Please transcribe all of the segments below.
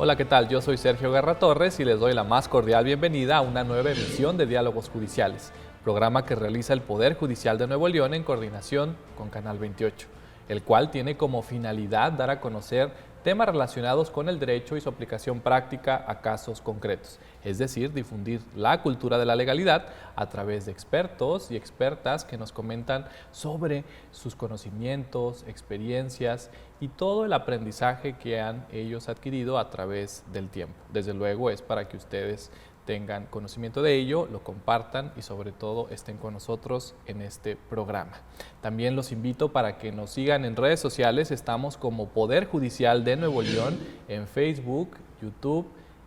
Hola, ¿qué tal? Yo soy Sergio Guerra Torres y les doy la más cordial bienvenida a una nueva emisión de Diálogos Judiciales, programa que realiza el Poder Judicial de Nuevo León en coordinación con Canal 28, el cual tiene como finalidad dar a conocer temas relacionados con el derecho y su aplicación práctica a casos concretos, es decir, difundir la cultura de la legalidad a través de expertos y expertas que nos comentan sobre sus conocimientos, experiencias y todo el aprendizaje que han ellos adquirido a través del tiempo. Desde luego es para que ustedes tengan conocimiento de ello, lo compartan y sobre todo estén con nosotros en este programa. También los invito para que nos sigan en redes sociales, estamos como Poder Judicial de Nuevo León en Facebook, YouTube,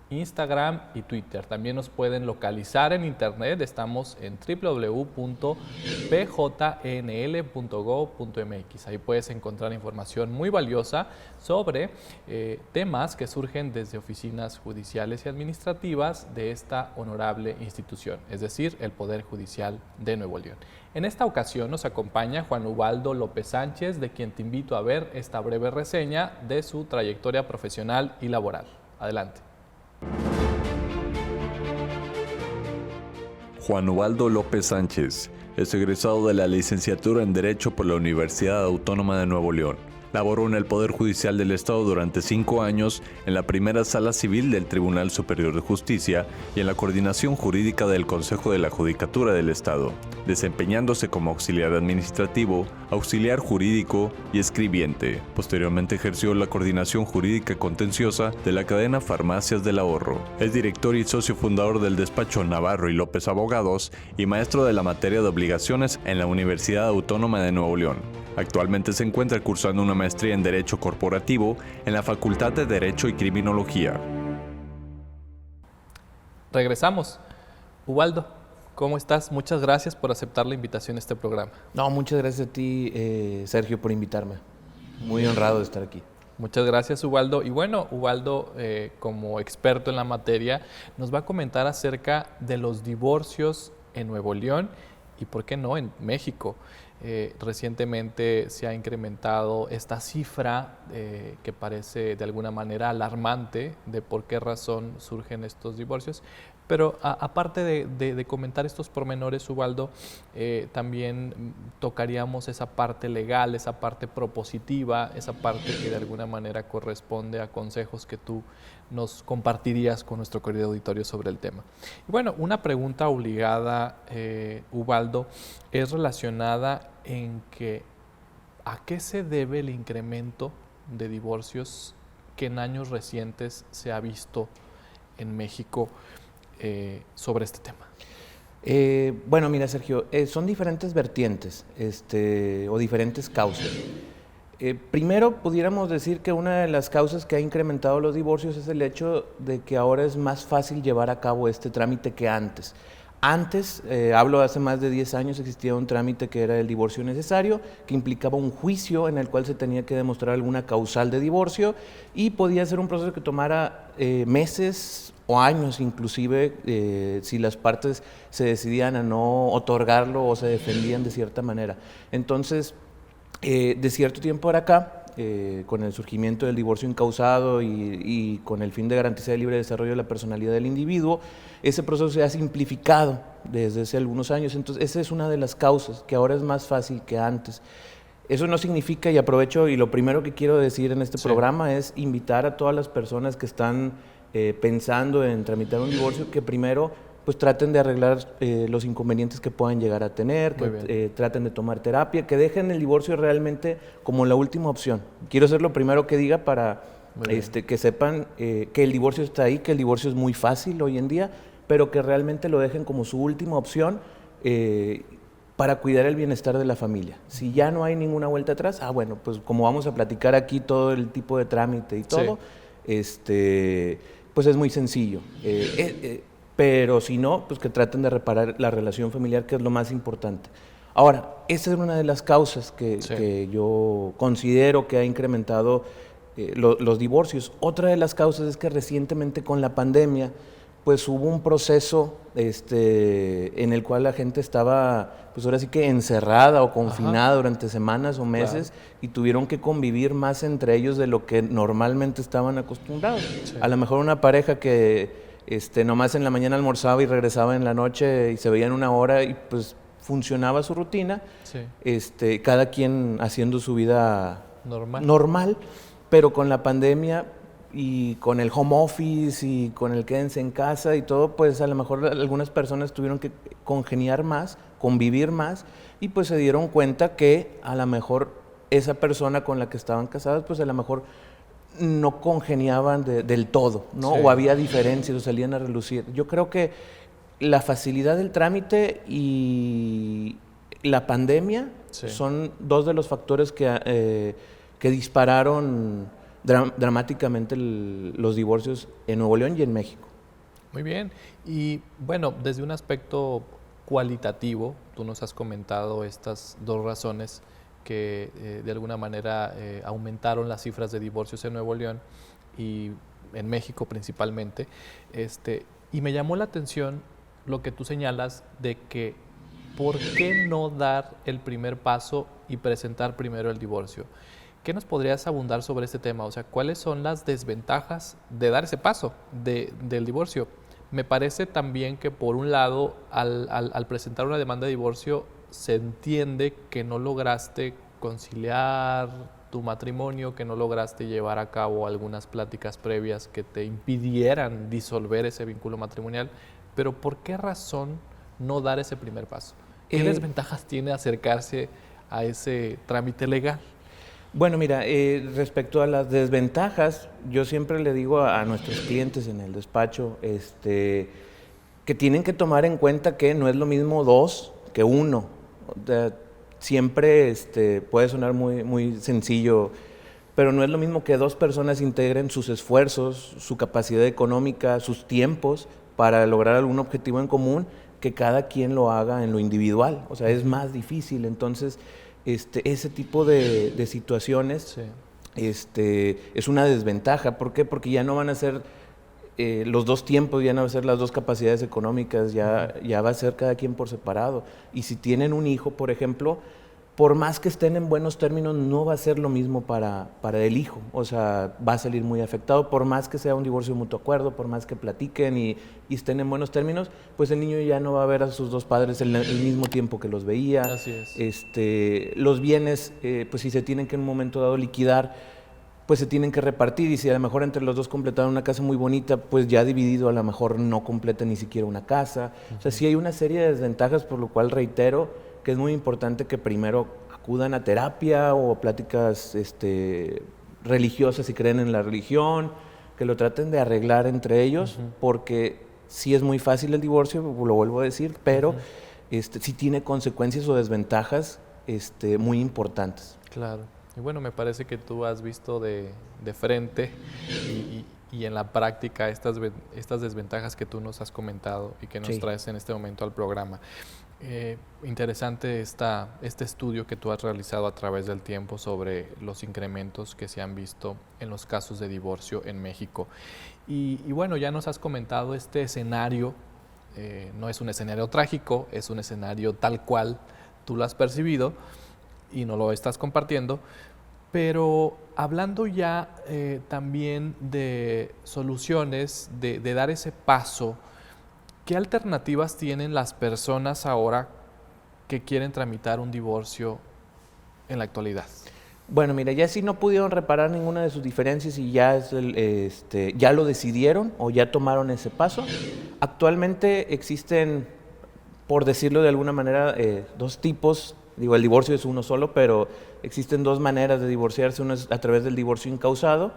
Instagram y Twitter. También nos pueden localizar en internet, estamos en www.pjnl.gov.mx. Ahí puedes encontrar información muy valiosa sobre temas que surgen desde oficinas judiciales y administrativas de esta honorable institución, es decir, el Poder Judicial de Nuevo León. En esta ocasión nos acompaña Juan Ubaldo López Sánchez, de quien te invito a ver esta breve reseña de su trayectoria profesional y laboral. Adelante. Juan Ubaldo López Sánchez es egresado de la licenciatura en Derecho por la Universidad Autónoma de Nuevo León. Laboró en el Poder Judicial del Estado durante 5 años en la primera Sala Civil del Tribunal Superior de Justicia y en la Coordinación Jurídica del Consejo de la Judicatura del Estado, desempeñándose como auxiliar administrativo, auxiliar jurídico y escribiente. Posteriormente ejerció la coordinación jurídica contenciosa de la cadena Farmacias del Ahorro. Es director y socio fundador del despacho Navarro y López Abogados y maestro de la materia de obligaciones en la Universidad Autónoma de Nuevo León. Actualmente se encuentra cursando una maestría en Derecho Corporativo en la Facultad de Derecho y Criminología. Regresamos. Ubaldo, ¿cómo estás? Muchas gracias por aceptar la invitación a este programa. No, muchas gracias a ti, Sergio, por invitarme. Muy honrado de estar aquí. Muchas gracias, Ubaldo. Y bueno, Ubaldo, como experto en la materia, nos va a comentar acerca de los divorcios en Nuevo León y, ¿por qué no?, en México. Recientemente se ha incrementado esta cifra que parece de alguna manera alarmante de por qué razón surgen estos divorcios. Pero aparte de comentar estos pormenores, Ubaldo, también tocaríamos esa parte legal, esa parte propositiva, esa parte que de alguna manera corresponde a consejos que tú nos compartirías con nuestro querido auditorio sobre el tema. Y bueno, una pregunta obligada, Ubaldo, es relacionada en que ¿a qué se debe el incremento de divorcios que en años recientes se ha visto en México sobre este tema? Bueno, mira, Sergio, son diferentes vertientes o diferentes causas. Primero, pudiéramos decir que una de las causas que ha incrementado los divorcios es el hecho de que ahora es más fácil llevar a cabo este trámite que antes. Antes, hablo hace más de 10 años, existía un trámite que era el divorcio necesario, que implicaba un juicio en el cual se tenía que demostrar alguna causal de divorcio y podía ser un proceso que tomara meses o años inclusive si las partes se decidían a no otorgarlo o se defendían de cierta manera. Entonces, de cierto tiempo para acá, con el surgimiento del divorcio incausado y con el fin de garantizar el libre desarrollo de la personalidad del individuo, ese proceso se ha simplificado desde hace algunos años. Entonces, esa es una de las causas, que ahora es más fácil que antes. Eso no significa, y aprovecho, y lo primero que quiero decir en este programa es invitar a todas las personas que están pensando en tramitar un divorcio, que primero pues traten de arreglar los inconvenientes que puedan llegar a tener, que traten de tomar terapia, que dejen el divorcio realmente como la última opción. Quiero ser lo primero que diga para que sepan que el divorcio está ahí, que el divorcio es muy fácil hoy en día, pero que realmente lo dejen como su última opción para cuidar el bienestar de la familia. Si ya no hay ninguna vuelta atrás, bueno, pues como vamos a platicar aquí todo el tipo de trámite y todo, pues es muy sencillo. Pero si no, pues que traten de reparar la relación familiar, que es lo más importante. Ahora, esa es una de las causas que yo considero que ha incrementado los divorcios. Otra de las causas es que recientemente con la pandemia, pues hubo un proceso en el cual la gente estaba, pues ahora sí que encerrada o confinada durante semanas o meses, y tuvieron que convivir más entre ellos de lo que normalmente estaban acostumbrados. Sí. A lo mejor una pareja que nomás en la mañana almorzaba y regresaba en la noche y se veían una hora y pues funcionaba su rutina, Sí. cada quien haciendo su vida Normal. pero con la pandemia y con el home office y con el quédense en casa y todo, pues a lo mejor algunas personas tuvieron que congeniar más, convivir más, y pues se dieron cuenta que a lo mejor esa persona con la que estaban casadas, pues a lo mejor no congeniaban del todo, ¿no? Sí. O había diferencias o salían a relucir. Yo creo que la facilidad del trámite y la pandemia son dos de los factores que dispararon dramáticamente los divorcios en Nuevo León y en México. Muy bien. Y bueno, desde un aspecto cualitativo, tú nos has comentado estas dos razones que de alguna manera aumentaron las cifras de divorcios en Nuevo León y en México principalmente. Y me llamó la atención lo que tú señalas de que ¿por qué no dar el primer paso y presentar primero el divorcio? ¿Qué nos podrías abundar sobre este tema? O sea, ¿cuáles son las desventajas de dar ese paso del divorcio? Me parece también que por un lado, al presentar una demanda de divorcio, se entiende que no lograste conciliar tu matrimonio, que no lograste llevar a cabo algunas pláticas previas que te impidieran disolver ese vínculo matrimonial, pero ¿por qué razón no dar ese primer paso? ¿Qué desventajas tiene acercarse a ese trámite legal? Bueno, mira, respecto a las desventajas, yo siempre le digo a nuestros clientes en el despacho que tienen que tomar en cuenta que no es lo mismo dos que uno. Siempre puede sonar muy, muy sencillo, pero no es lo mismo que dos personas integren sus esfuerzos, su capacidad económica, sus tiempos para lograr algún objetivo en común, que cada quien lo haga en lo individual. O sea, es más difícil. Entonces, ese tipo de situaciones es una desventaja. ¿Por qué? Porque ya no van a ser los dos tiempos, ya no van a ser las dos capacidades económicas, ya va a ser cada quien por separado. Y si tienen un hijo, por ejemplo, por más que estén en buenos términos, no va a ser lo mismo para el hijo. O sea, va a salir muy afectado, por más que sea un divorcio de mutuo acuerdo, por más que platiquen y estén en buenos términos, pues el niño ya no va a ver a sus dos padres el mismo tiempo que los veía. Así es. Los bienes, pues si se tienen que en un momento dado liquidar, pues se tienen que repartir, y si a lo mejor entre los dos completaron una casa muy bonita, pues ya dividido a lo mejor no completa ni siquiera una casa. O sea, sí hay una serie de desventajas, por lo cual reitero que es muy importante que primero acudan a terapia o pláticas religiosas si creen en la religión, que lo traten de arreglar entre ellos, porque sí es muy fácil el divorcio, lo vuelvo a decir, pero sí tiene consecuencias o desventajas muy importantes. Claro. Y bueno, me parece que tú has visto de frente y en la práctica estas desventajas que tú nos has comentado y que nos traes en este momento al programa. Interesante este estudio que tú has realizado a través del tiempo sobre los incrementos que se han visto en los casos de divorcio en México. Y bueno, ya nos has comentado este escenario, no es un escenario trágico, es un escenario tal cual tú lo has percibido y no lo estás compartiendo, pero hablando ya también de soluciones, de dar ese paso, ¿qué alternativas tienen las personas ahora que quieren tramitar un divorcio en la actualidad? Bueno, mira, ya si no pudieron reparar ninguna de sus diferencias y ya, ya lo decidieron o ya tomaron ese paso, actualmente existen, por decirlo de alguna manera, dos tipos. Digo, el divorcio es uno solo, pero existen dos maneras de divorciarse. Una es a través del divorcio incausado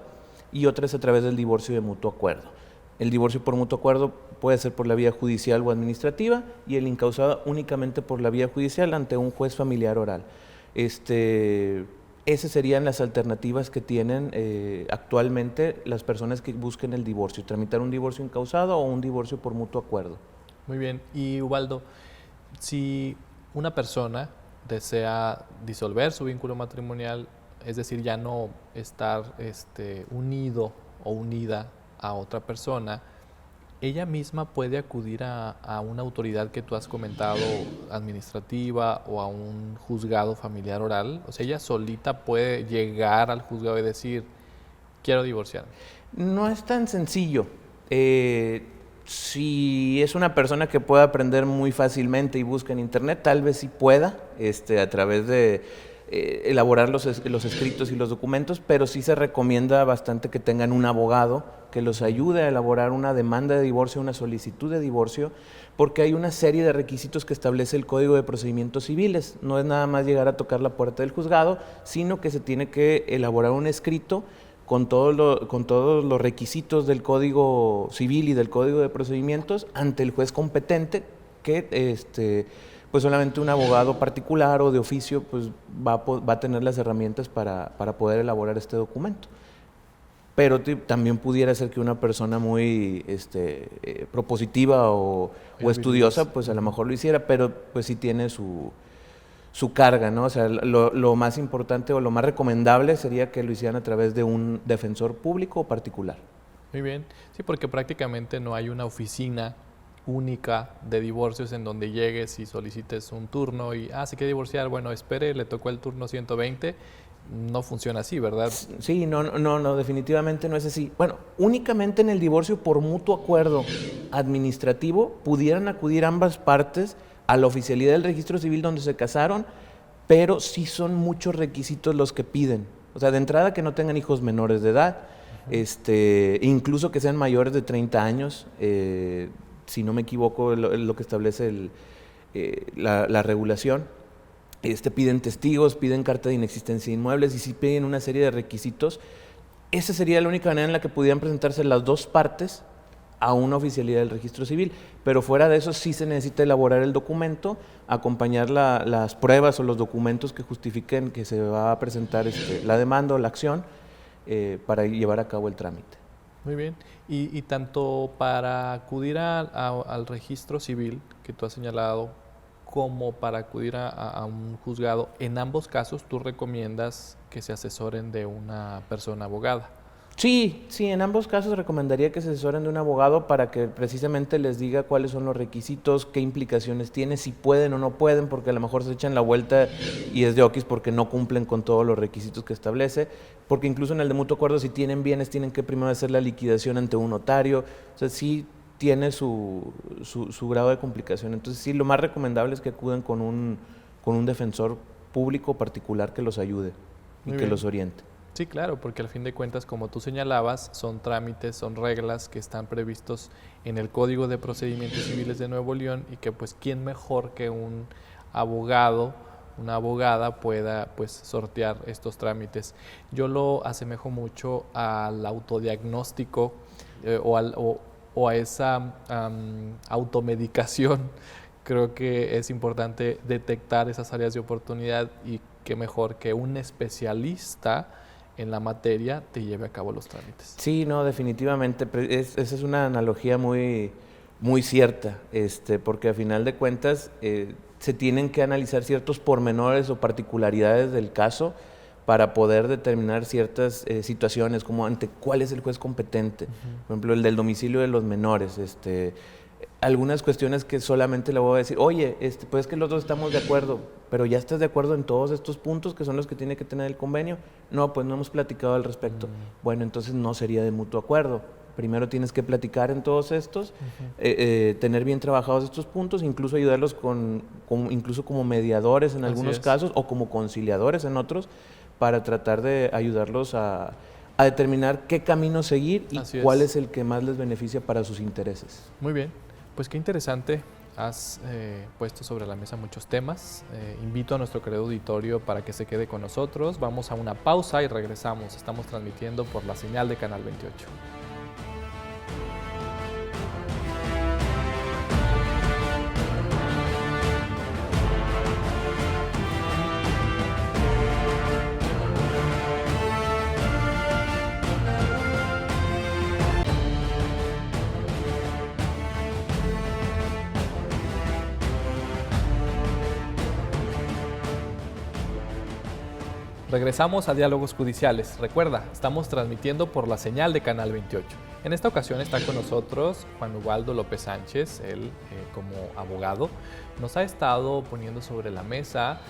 y otra es a través del divorcio de mutuo acuerdo. El divorcio por mutuo acuerdo puede ser por la vía judicial o administrativa, y el incausado únicamente por la vía judicial ante un juez familiar oral. Esas serían las alternativas que tienen actualmente las personas que busquen el divorcio, tramitar un divorcio incausado o un divorcio por mutuo acuerdo. Muy bien. Y Ubaldo, si una persona desea disolver su vínculo matrimonial, es decir, ya no estar unido o unida a otra persona, ella misma puede acudir a una autoridad que tú has comentado, administrativa, o a un juzgado familiar oral. O sea, ella solita puede llegar al juzgado y decir, quiero divorciarme. No es tan sencillo. Si es una persona que puede aprender muy fácilmente y busca en internet, tal vez sí pueda, a través de elaborar los escritos y los documentos, pero sí se recomienda bastante que tengan un abogado que los ayude a elaborar una demanda de divorcio, una solicitud de divorcio, porque hay una serie de requisitos que establece el Código de Procedimientos Civiles. No es nada más llegar a tocar la puerta del juzgado, sino que se tiene que elaborar un escrito con todos los requisitos del Código Civil y del Código de Procedimientos ante el juez competente, que pues solamente un abogado particular o de oficio pues va a tener las herramientas para poder elaborar este documento. Pero también pudiera ser que una persona muy propositiva o estudiosa pues a lo mejor lo hiciera, pero pues sí tiene su carga, ¿no? O sea, lo más importante o lo más recomendable sería que lo hicieran a través de un defensor público o particular. Muy bien. Sí, porque prácticamente no hay una oficina única de divorcios en donde llegues y solicites un turno y, se quiere divorciar, bueno, espere, le tocó el turno 120. No funciona así, ¿verdad? Sí, no, definitivamente no es así. Bueno, únicamente en el divorcio por mutuo acuerdo administrativo pudieran acudir ambas partes a la oficialidad del registro civil donde se casaron, pero sí son muchos requisitos los que piden. O sea, de entrada que no tengan hijos menores de edad, incluso que sean mayores de 30 años, si no me equivoco, lo que establece la regulación. Piden testigos, piden carta de inexistencia de inmuebles y sí piden una serie de requisitos. Esa sería la única manera en la que pudieran presentarse las dos partes a una oficialidad del registro civil, pero fuera de eso sí se necesita elaborar el documento, acompañar las pruebas o los documentos que justifiquen que se va a presentar la demanda o la acción para llevar a cabo el trámite. Muy bien. Y tanto para acudir al registro civil que tú has señalado, como para acudir a un juzgado, en ambos casos tú recomiendas que se asesoren de una persona abogada. Sí, en ambos casos recomendaría que se asesoren de un abogado para que precisamente les diga cuáles son los requisitos, qué implicaciones tiene, si pueden o no pueden, porque a lo mejor se echan la vuelta y es de oquis porque no cumplen con todos los requisitos que establece, porque incluso en el de mutuo acuerdo, si tienen bienes, tienen que primero hacer la liquidación ante un notario. O sea, sí tiene su grado de complicación. Entonces sí, lo más recomendable es que acudan con un defensor público particular que los ayude y que los oriente. Sí, claro, porque al fin de cuentas, como tú señalabas, son trámites, son reglas que están previstos en el Código de Procedimientos Civiles de Nuevo León y que pues quién mejor que un abogado, una abogada pueda pues sortear estos trámites. Yo lo asemejo mucho al autodiagnóstico o a esa automedicación. Creo que es importante detectar esas áreas de oportunidad y qué mejor que un especialista en la materia te lleve a cabo los trámites. Sí, no, definitivamente. Esa es una analogía muy, muy cierta, porque a final de cuentas se tienen que analizar ciertos pormenores o particularidades del caso para poder determinar ciertas situaciones, como ante cuál es el juez competente. Por ejemplo, el del domicilio de los menores, algunas cuestiones que solamente le voy a decir, oye, pues es que los dos estamos de acuerdo, pero ya estás de acuerdo en todos estos puntos que son los que tiene que tener el convenio. No, pues no hemos platicado al respecto. Bueno, entonces no sería de mutuo acuerdo. Primero tienes que platicar en todos estos, tener bien trabajados estos puntos, incluso ayudarlos incluso como mediadores en algunos casos o como conciliadores en otros, para tratar de ayudarlos a determinar qué camino seguir y cuál es el que más les beneficia para sus intereses. Muy bien, pues qué interesante. Has puesto sobre la mesa muchos temas. Invito a nuestro querido auditorio para que se quede con nosotros. Vamos a una pausa y regresamos. Estamos transmitiendo por la señal de Canal 28. Regresamos a Diálogos Judiciales. Recuerda, estamos transmitiendo por la señal de Canal 28. En esta ocasión está con nosotros Juan Ubaldo López Sánchez. Él, como abogado, nos ha estado poniendo sobre la mesa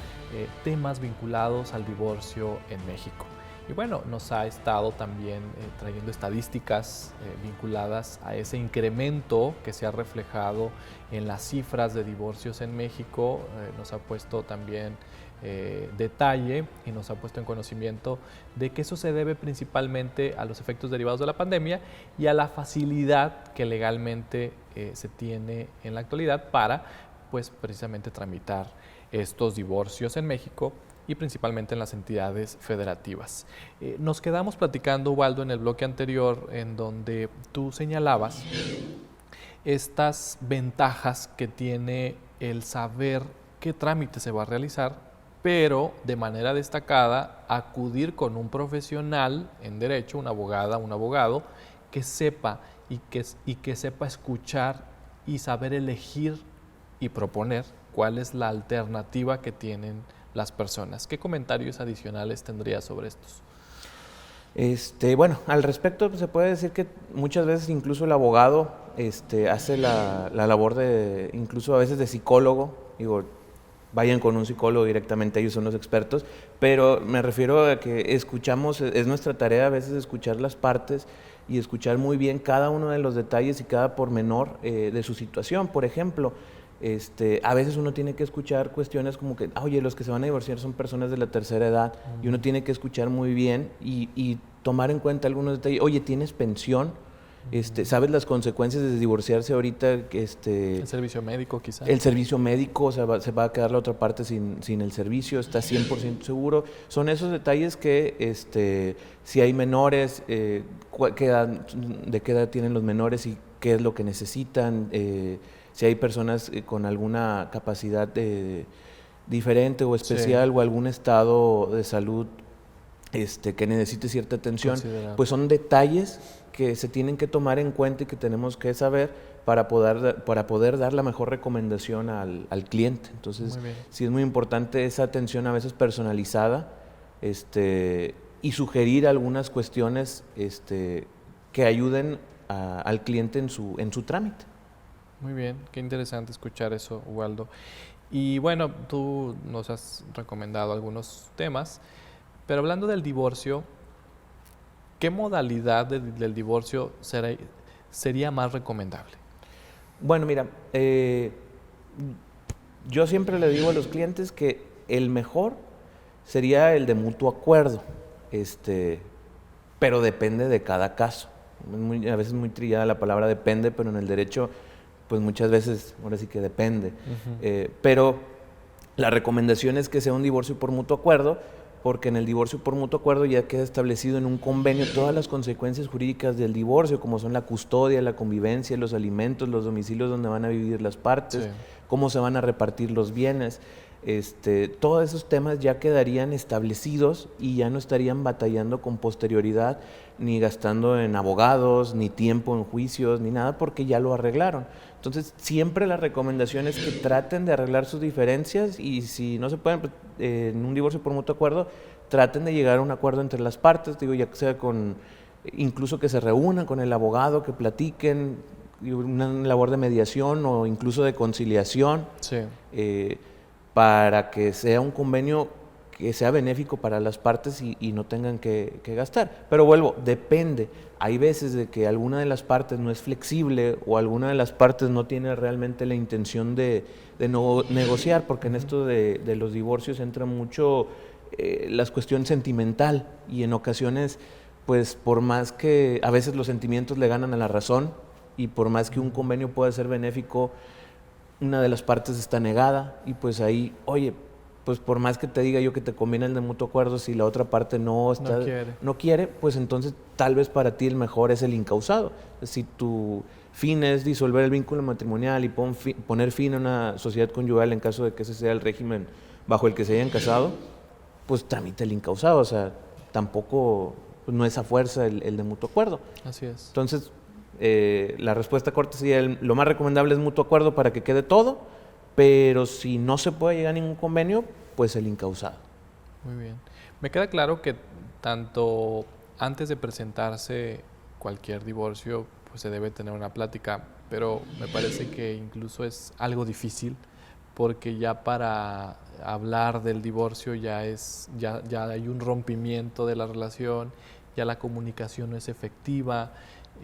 temas vinculados al divorcio en México. Y bueno, nos ha estado también trayendo estadísticas vinculadas a ese incremento que se ha reflejado en las cifras de divorcios en México. Nos ha puesto también detalle y nos ha puesto en conocimiento de que eso se debe principalmente a los efectos derivados de la pandemia y a la facilidad que legalmente se tiene en la actualidad para, pues, precisamente tramitar estos divorcios en México y principalmente en las entidades federativas. Nos quedamos platicando, Ubaldo, en el bloque anterior, en donde tú señalabas estas ventajas que tiene el saber qué trámite se va a realizar, pero de manera destacada acudir con un profesional en derecho, una abogada, un abogado, que sepa y que sepa escuchar y saber elegir y proponer cuál es la alternativa que tienen las personas. ¿Qué comentarios adicionales tendrías sobre estos? Bueno, al respecto pues, se puede decir que muchas veces incluso el abogado hace la labor de, incluso a veces de psicólogo. Digo, vayan con un psicólogo directamente, ellos son los expertos, pero me refiero a que escuchamos, es nuestra tarea a veces escuchar las partes y escuchar muy bien cada uno de los detalles y cada pormenor de su situación. Por ejemplo, a veces uno tiene que escuchar cuestiones como que, oye, los que se van a divorciar son personas de la tercera edad, y uno tiene que escuchar muy bien y tomar en cuenta algunos detalles. Oye, ¿tienes pensión? ¿Sabes las consecuencias de divorciarse ahorita? El servicio médico, quizás. El servicio médico, o sea, se va a quedar la otra parte sin el servicio, está 100% seguro. Son esos detalles que, si hay menores, de qué edad tienen los menores y qué es lo que necesitan, si hay personas con alguna capacidad diferente o especial o algún estado de salud que necesite cierta atención, pues son detalles que se tienen que tomar en cuenta y que tenemos que saber para poder dar la mejor recomendación al cliente. Entonces, sí es muy importante esa atención a veces personalizada y sugerir algunas cuestiones que ayuden al cliente en su trámite. Muy bien, qué interesante escuchar eso, Ubaldo. Y bueno, tú nos has recomendado algunos temas, pero hablando del divorcio, ¿qué modalidad del divorcio sería más recomendable? Bueno, mira, yo siempre le digo a los clientes que el mejor sería el de mutuo acuerdo, pero depende de cada caso. A veces es muy trillada la palabra depende, pero en el derecho pues muchas veces, ahora sí que depende. Pero la recomendación es que sea un divorcio por mutuo acuerdo, porque en el divorcio por mutuo acuerdo ya queda establecido en un convenio todas las consecuencias jurídicas del divorcio, como son la custodia, la convivencia, los alimentos, los domicilios donde van a vivir las partes, cómo se van a repartir los bienes. Todos esos temas ya quedarían establecidos y ya no estarían batallando con posterioridad, ni gastando en abogados, ni tiempo en juicios, ni nada, porque ya lo arreglaron. Entonces, siempre la recomendación es que traten de arreglar sus diferencias y si no se pueden, pues, en un divorcio por mutuo acuerdo, traten de llegar a un acuerdo entre las partes, digo, ya sea incluso que se reúnan con el abogado, que platiquen, una labor de mediación o incluso de conciliación, para que sea un convenio que sea benéfico para las partes y no tengan que gastar. Pero vuelvo, depende. Hay veces de que alguna de las partes no es flexible o alguna de las partes no tiene realmente la intención de no negociar, porque en esto de los divorcios entra mucho la cuestión sentimental y en ocasiones, pues por más que a veces los sentimientos le ganan a la razón y por más que un convenio pueda ser benéfico, una de las partes está negada y pues ahí, oye, pues por más que te diga yo que te conviene el de mutuo acuerdo, si la otra parte no quiere, pues entonces tal vez para ti el mejor es el incausado. Si tu fin es disolver el vínculo matrimonial y poner fin a una sociedad conyugal en caso de que ese sea el régimen bajo el que se hayan casado, pues tramita el incausado, o sea, tampoco, pues no es a fuerza el de mutuo acuerdo. Así es. Entonces, la respuesta corta sería lo más recomendable es mutuo acuerdo para que quede todo, pero si no se puede llegar a ningún convenio, pues el incausado. Muy bien. Me queda claro que tanto antes de presentarse cualquier divorcio, pues se debe tener una plática, pero me parece que incluso es algo difícil porque ya para hablar del divorcio ya hay un rompimiento de la relación, ya la comunicación no es efectiva,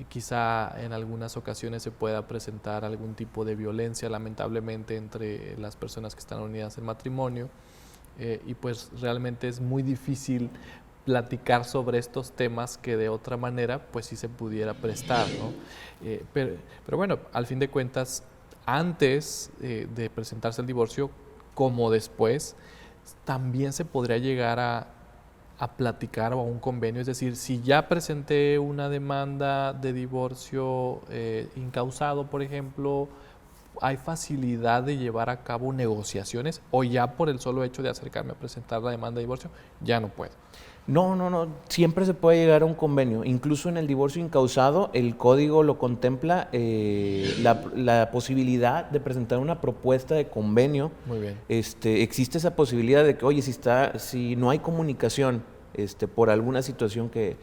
quizá en algunas ocasiones se pueda presentar algún tipo de violencia, lamentablemente, entre las personas que están unidas en matrimonio. Y pues realmente es muy difícil platicar sobre estos temas que de otra manera pues sí se pudiera prestar, ¿no? Pero bueno, al fin de cuentas, antes de presentarse el divorcio, como después, también se podría llegar a platicar o a un convenio. Es decir, si ya presenté una demanda de divorcio incausado, por ejemplo, ¿hay facilidad de llevar a cabo negociaciones o ya por el solo hecho de acercarme a presentar la demanda de divorcio ya no puedo? No. Siempre se puede llegar a un convenio. Incluso en el divorcio incausado, el código lo contempla la posibilidad de presentar una propuesta de convenio. Muy bien. Existe esa posibilidad de que, oye, si no hay comunicación por alguna situación que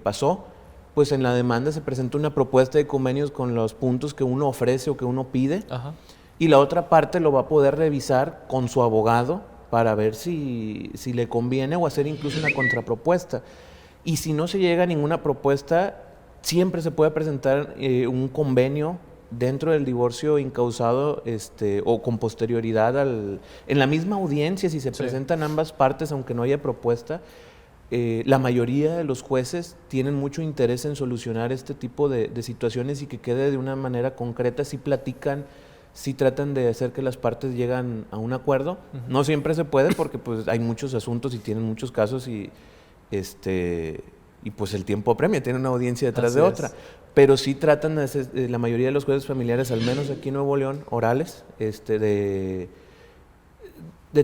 pasó, pues en la demanda se presenta una propuesta de convenios con los puntos que uno ofrece o que uno pide. Ajá. Y la otra parte lo va a poder revisar con su abogado para ver si le conviene o hacer incluso una contrapropuesta. Y si no se llega a ninguna propuesta, siempre se puede presentar un convenio dentro del divorcio incausado o con posterioridad en la misma audiencia, si se presentan ambas partes, aunque no haya propuesta. La mayoría de los jueces tienen mucho interés en solucionar este tipo de situaciones y que quede de una manera concreta, si platican, si tratan de hacer que las partes lleguen a un acuerdo. Uh-huh. No siempre se puede porque pues hay muchos asuntos y tienen muchos casos y pues el tiempo apremia, tienen una audiencia detrás Así de otra. Pero sí tratan la mayoría de los jueces familiares, al menos aquí en Nuevo León, orales, de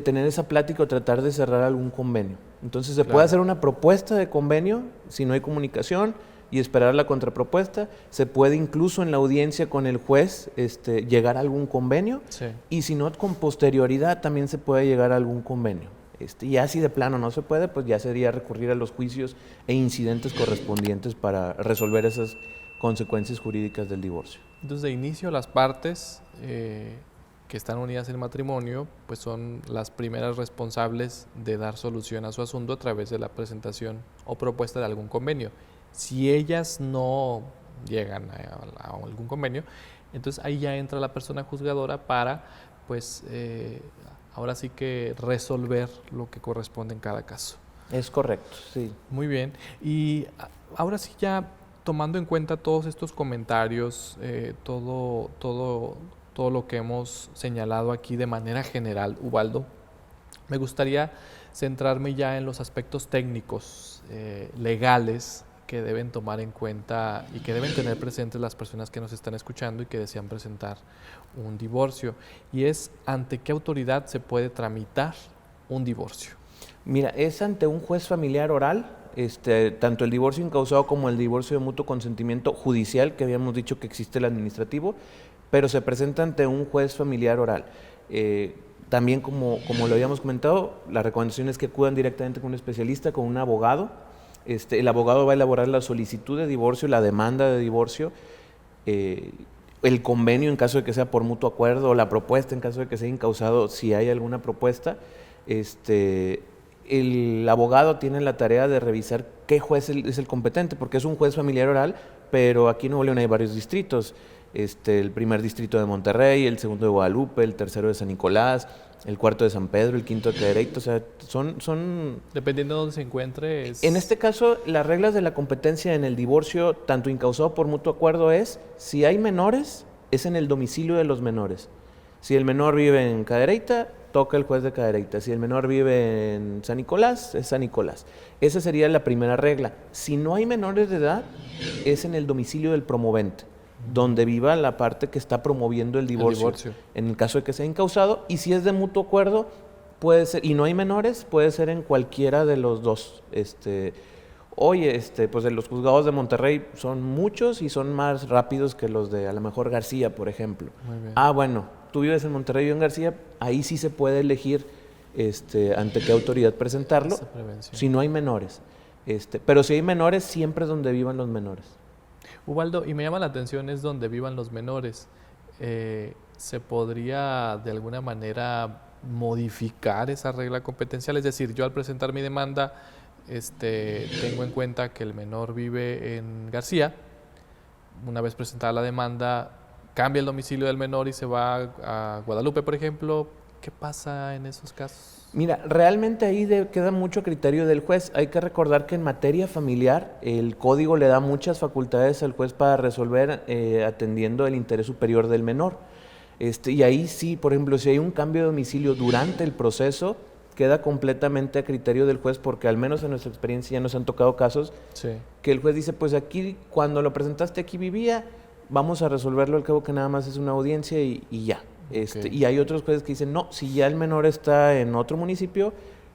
tener esa plática o tratar de cerrar algún convenio. Entonces se puede hacer una propuesta de convenio si no hay comunicación y esperar la contrapropuesta. Se puede incluso en la audiencia con el juez llegar a algún convenio. Sí. Y si no, con posterioridad también se puede llegar a algún convenio. Ya si de plano no se puede, pues ya sería recurrir a los juicios e incidentes correspondientes para resolver esas consecuencias jurídicas del divorcio. Entonces, de inicio, las partes que están unidas en matrimonio, pues son las primeras responsables de dar solución a su asunto a través de la presentación o propuesta de algún convenio. Si ellas no llegan a algún convenio, entonces ahí ya entra la persona juzgadora para, pues, ahora sí que resolver lo que corresponde en cada caso. Es correcto, sí. Muy bien. Y ahora sí, ya tomando en cuenta todos estos comentarios, todo lo que hemos señalado aquí de manera general, Ubaldo, me gustaría centrarme ya en los aspectos técnicos, legales, que deben tomar en cuenta y que deben tener presentes las personas que nos están escuchando y que desean presentar un divorcio. Y es, ¿ante qué autoridad se puede tramitar un divorcio? Mira, es ante un juez familiar oral, tanto el divorcio incausado como el divorcio de mutuo consentimiento judicial, que habíamos dicho que existe el administrativo, pero se presenta ante un juez familiar oral. También, como lo habíamos comentado, la recomendación es que acudan directamente con un especialista, con un abogado. El abogado va a elaborar la solicitud de divorcio, la demanda de divorcio, el convenio en caso de que sea por mutuo acuerdo, o la propuesta en caso de que sea incausado, si hay alguna propuesta. El abogado tiene la tarea de revisar qué juez es el competente, porque es un juez familiar oral, pero aquí en Nuevo León hay varios distritos. El primer distrito de Monterrey, el segundo de Guadalupe, el tercero de San Nicolás, el cuarto de San Pedro, el quinto de Cadereyta, o sea, son... Dependiendo de dónde se encuentre. En este caso, las reglas de la competencia en el divorcio, tanto incausado por mutuo acuerdo, si hay menores, es en el domicilio de los menores. Si el menor vive en Cadereyta, toca el juez de Cadereyta. Si el menor vive en San Nicolás, es San Nicolás. Esa sería la primera regla. Si no hay menores de edad, es en el domicilio del promovente, donde viva la parte que está promoviendo el divorcio. En el caso de que sea incausado, y si es de mutuo acuerdo, puede ser, y no hay menores, puede ser en cualquiera de los dos. Pues de los juzgados de Monterrey son muchos y son más rápidos que los de a lo mejor García, por ejemplo. Muy bien. Bueno, tú vives en Monterrey, yo en García, ahí sí se puede elegir ante qué autoridad presentarlo, Esa prevención. si no hay menores. Pero si hay menores, siempre es donde vivan los menores. Ubaldo, y me llama la atención es donde vivan los menores. ¿Se podría de alguna manera modificar esa regla competencial? Es decir, yo al presentar mi demanda tengo en cuenta que el menor vive en García. Una vez presentada la demanda, cambia el domicilio del menor y se va a Guadalupe, por ejemplo. ¿Qué pasa en esos casos? Mira, realmente ahí queda mucho criterio del juez. Hay que recordar que en materia familiar el código le da muchas facultades al juez para resolver atendiendo el interés superior del menor. Y ahí sí, por ejemplo, si hay un cambio de domicilio durante el proceso, queda completamente a criterio del juez, porque al menos en nuestra experiencia ya nos han tocado casos que el juez dice, pues aquí, cuando lo presentaste aquí vivía, vamos a resolverlo al cabo que nada más es una audiencia y ya. Y hay otros jueces que dicen, no, si ya el menor está en otro municipio,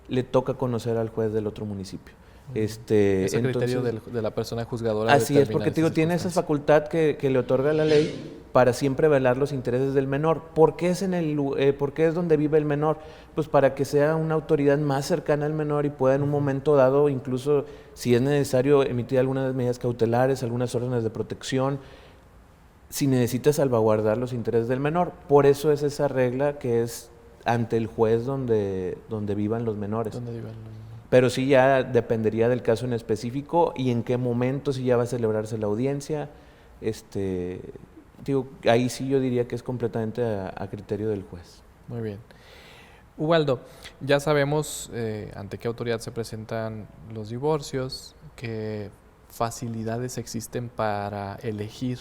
le toca conocer al juez del otro municipio. Es el criterio de la persona juzgadora. Así es, porque te digo, tiene esa facultad que le otorga la ley para siempre velar los intereses del menor. ¿Por qué por qué es donde vive el menor? Pues para que sea una autoridad más cercana al menor y pueda en un momento dado, incluso si es necesario, emitir algunas medidas cautelares, algunas órdenes de protección, si necesita salvaguardar los intereses del menor. Por eso es esa regla que es ante el juez donde vivan los menores. Pero sí ya dependería del caso en específico y en qué momento, si ya va a celebrarse la audiencia. Ahí sí yo diría que es completamente a criterio del juez. Muy bien. Ubaldo, ya sabemos ante qué autoridad se presentan los divorcios, qué facilidades existen para elegir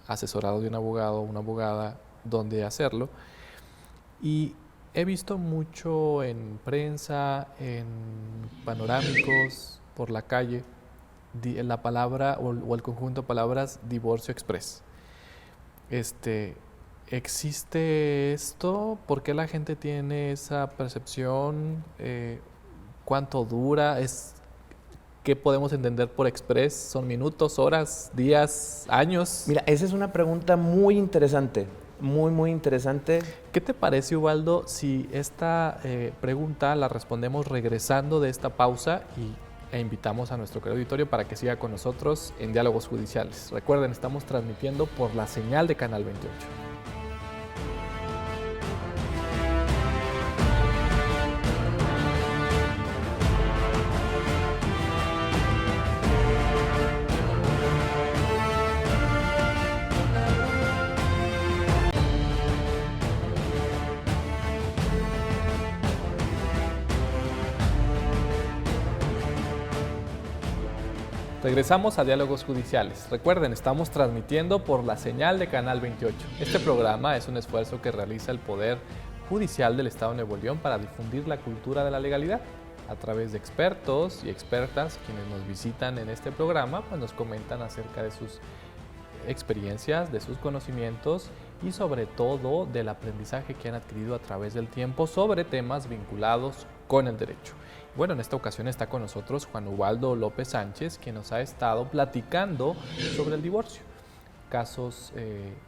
asesorado de un abogado o una abogada dónde hacerlo. Y he visto mucho en prensa, en panorámicos, por la calle, la palabra o el conjunto de palabras divorcio express. ¿Existe esto? ¿Por qué la gente tiene esa percepción? ¿Cuánto dura? ¿Qué podemos entender por express? ¿Son minutos, horas, días, años? Mira, esa es una pregunta muy interesante, muy interesante. ¿Qué te parece, Ubaldo, si esta pregunta la respondemos regresando de esta pausa e invitamos a nuestro querido auditorio para que siga con nosotros en Diálogos Judiciales? Recuerden, estamos transmitiendo por la señal de Canal 28. Regresamos a Diálogos Judiciales. Recuerden, estamos transmitiendo por la señal de Canal 28. Este programa es un esfuerzo que realiza el Poder Judicial del Estado de Nuevo León para difundir la cultura de la legalidad. A través de expertos y expertas quienes nos visitan en este programa, pues nos comentan acerca de sus experiencias, de sus conocimientos y sobre todo del aprendizaje que han adquirido a través del tiempo sobre temas vinculados con el derecho. Bueno, en esta ocasión está con nosotros Juan Ubaldo López Sánchez, quien nos ha estado platicando sobre el divorcio. Casos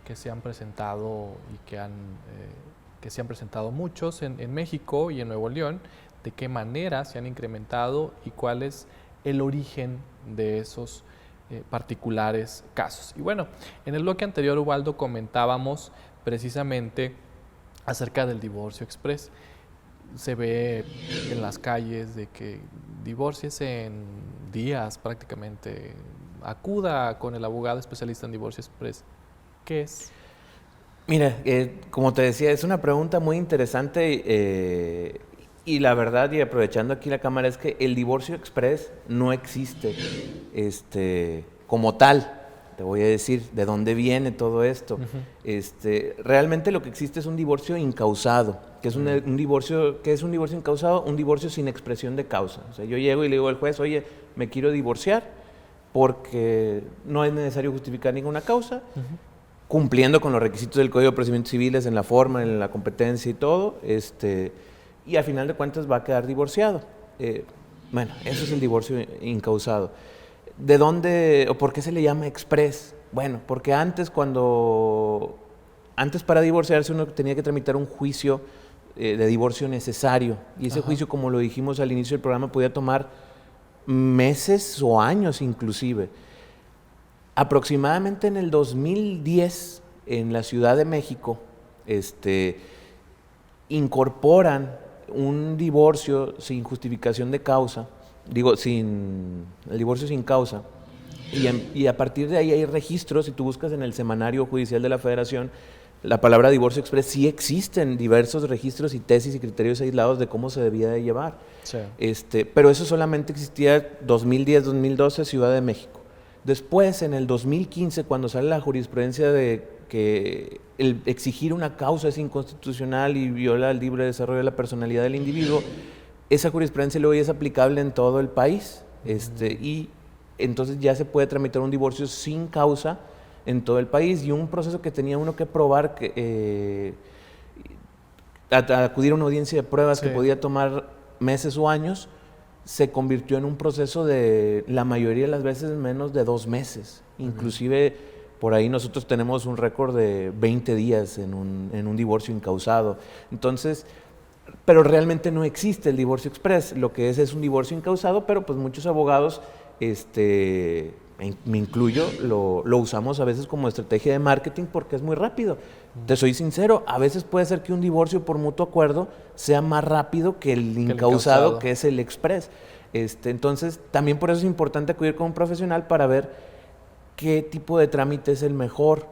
que se han presentado y que se han presentado muchos en México y en Nuevo León, de qué manera se han incrementado y cuál es el origen de esos particulares casos. Y bueno, en el bloque anterior, Ubaldo, comentábamos precisamente acerca del divorcio express. Se ve en las calles de que divórciese en días prácticamente, acuda con el abogado especialista en divorcio express. ¿Qué es? Mira, como te decía, es una pregunta muy interesante y la verdad, y aprovechando aquí la cámara, es que el divorcio express no existe como tal. Te voy a decir de dónde viene todo esto. Realmente lo que existe es un divorcio incausado, que es un divorcio incausado, un divorcio sin expresión de causa. O sea, yo llego y le digo al juez, oye, me quiero divorciar porque no es necesario justificar ninguna causa, cumpliendo con los requisitos del Código de Procedimientos Civiles en la forma, en la competencia y todo, y al final de cuentas va a quedar divorciado. Bueno, eso es el divorcio incausado. ¿De dónde o por qué se le llama express? Bueno, porque antes para divorciarse uno tenía que tramitar un juicio de divorcio necesario. Y ese juicio, como lo dijimos al inicio del programa, podía tomar meses o años inclusive. Aproximadamente en el 2010, en la Ciudad de México, incorporan un divorcio sin justificación de causa, el divorcio sin causa, y a partir de ahí hay registros. Si tú buscas en el Semanario Judicial de la Federación la palabra divorcio express, sí existen diversos registros y tesis y criterios aislados de cómo se debía de llevar. Sí. Pero eso solamente existía 2010-2012, Ciudad de México. Después, en el 2015, cuando sale la jurisprudencia de que el exigir una causa es inconstitucional y viola el libre desarrollo de la personalidad del individuo, esa jurisprudencia luego ya es aplicable en todo el país, y entonces ya se puede tramitar un divorcio sin causa en todo el país, y un proceso que tenía uno que probar, acudir a una audiencia de pruebas que podía tomar meses o años, se convirtió en un proceso de la mayoría de las veces menos de 2 meses. Inclusive por ahí nosotros tenemos un récord de 20 días en un divorcio incausado. Entonces, pero realmente no existe el divorcio express. Lo que es un divorcio incausado, pero pues muchos abogados, me incluyo, lo usamos a veces como estrategia de marketing porque es muy rápido. Te soy sincero, a veces puede ser que un divorcio por mutuo acuerdo sea más rápido que el incausado, que es el express. Entonces, también por eso es importante acudir con un profesional para ver qué tipo de trámite es el mejor,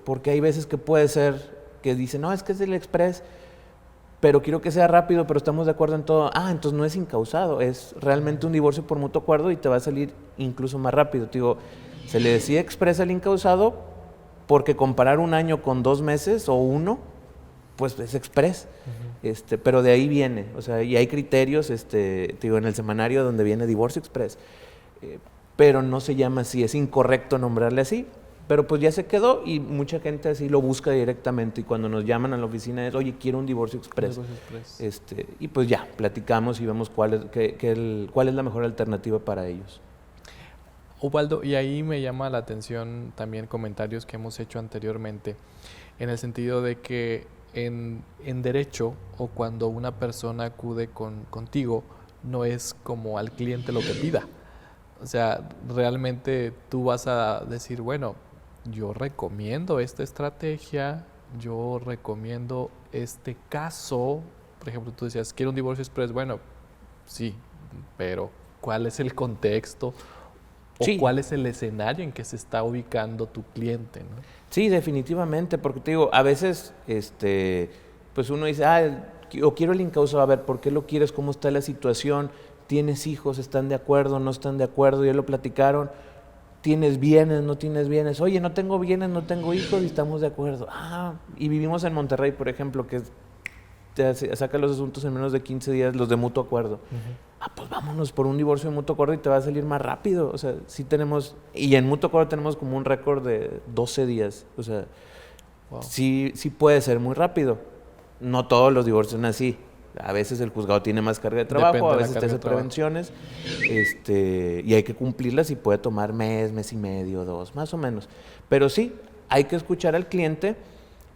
porque hay veces que puede ser que dicen, no, es que es el express, pero quiero que sea rápido, pero estamos de acuerdo en todo. Entonces no es incausado, es realmente un divorcio por mutuo acuerdo y te va a salir incluso más rápido. Te digo, se le decía express al incausado porque comparar un año con 2 meses o 1, pues es express. Pero de ahí viene, o sea, y hay criterios, te digo, en el semanario donde viene divorcio express, pero no se llama así, es incorrecto nombrarle así. Pero pues ya se quedó y mucha gente así lo busca directamente, y cuando nos llaman a la oficina es, oye, quiero un divorcio express. Y pues ya, platicamos y vemos cuál es la mejor alternativa para ellos. Ubaldo, y ahí me llama la atención también comentarios que hemos hecho anteriormente, en el sentido de que en derecho, o cuando una persona acude contigo, no es como al cliente lo que pida. O sea, realmente tú vas a decir, bueno, yo recomiendo esta estrategia, yo recomiendo este caso. Por ejemplo, tú decías, quiero un divorcio express. Bueno, sí, pero ¿cuál es el contexto? ¿O cuál es el escenario en que se está ubicando tu cliente, ¿no? Sí, definitivamente, porque te digo, a veces pues uno dice, o quiero el incausado, a ver, ¿por qué lo quieres? ¿Cómo está la situación? ¿Tienes hijos? ¿Están de acuerdo? ¿No están de acuerdo? ¿Ya lo platicaron? ¿Tienes bienes? ¿No tienes bienes? Oye, no tengo bienes, no tengo hijos y estamos de acuerdo. Y vivimos en Monterrey, por ejemplo, que te saca los asuntos en menos de 15 días, los de mutuo acuerdo. Pues vámonos por un divorcio de mutuo acuerdo y te va a salir más rápido. O sea, sí tenemos, y en mutuo acuerdo tenemos como un récord de 12 días. O sea, sí puede ser muy rápido. No todos los divorcios son así. A veces el juzgado tiene más carga de trabajo, a veces te hace prevenciones, y hay que cumplirlas y puede tomar mes y medio, 2, más o menos. Pero sí, hay que escuchar al cliente,